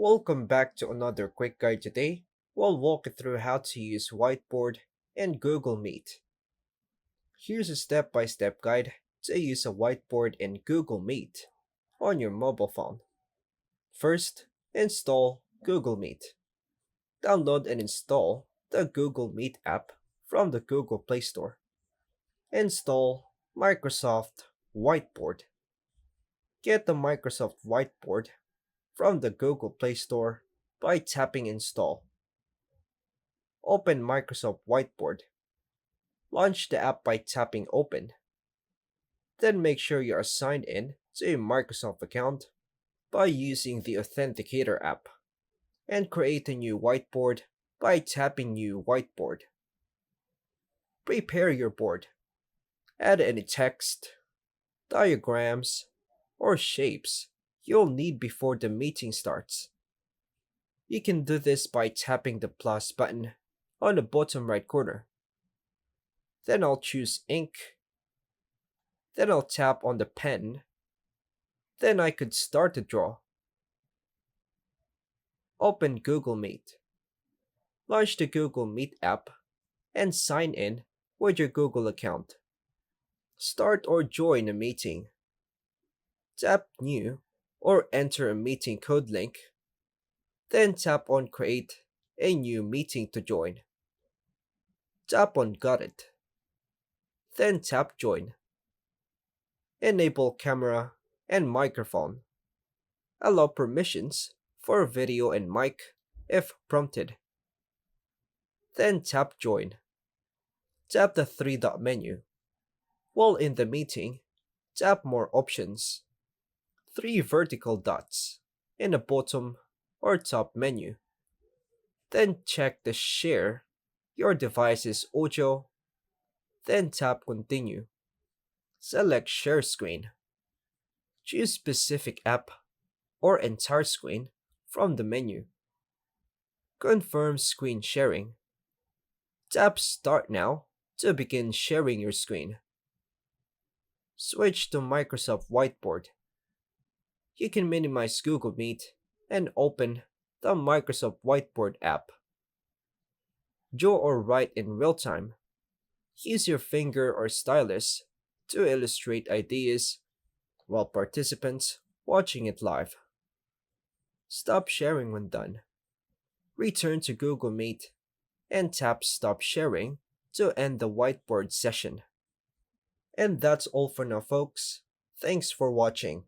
Welcome back to another quick guide today. We'll walk you through how to use Whiteboard and Google Meet. Here's a step-by-step guide to use a whiteboard in Google Meet on your mobile phone. First, install Google Meet. Download and install the Google Meet app from the Google Play Store. Install Microsoft Whiteboard. Get the Microsoft Whiteboard from the Google Play Store by tapping Install. Open Microsoft Whiteboard. Launch the app by tapping Open. Then make sure you are signed in to a Microsoft account by using the Authenticator app. And create a new whiteboard by tapping New Whiteboard. Prepare your board. Add any text, diagrams, or shapes you'll need before the meeting starts. You can do this by tapping the plus button on the bottom right corner. Then I'll choose ink. Then I'll tap on the pen. Then I could start to draw. Open Google Meet. Launch the Google Meet app and sign in with your Google account. Start or join a meeting. Tap New or enter a meeting code link. Then tap on Create a new meeting to join. Tap on Got It. Then tap Join. Enable camera and microphone. Allow permissions for video and mic if prompted. Then tap Join. Tap the three-dot menu. While in the meeting, tap More Options. Three vertical dots in the bottom or top menu. Then check the Share your device's audio. Then tap Continue. Select Share Screen. Choose specific app or entire screen from the menu. Confirm screen sharing. Tap Start Now to begin sharing your screen. Switch to Microsoft Whiteboard. You can minimize Google Meet and open the Microsoft Whiteboard app. Draw or write in real time. Use your finger or stylus to illustrate ideas while participants watching it live. Stop sharing when done. Return to Google Meet and tap Stop Sharing to end the whiteboard session. And that's all for now, folks. Thanks for watching.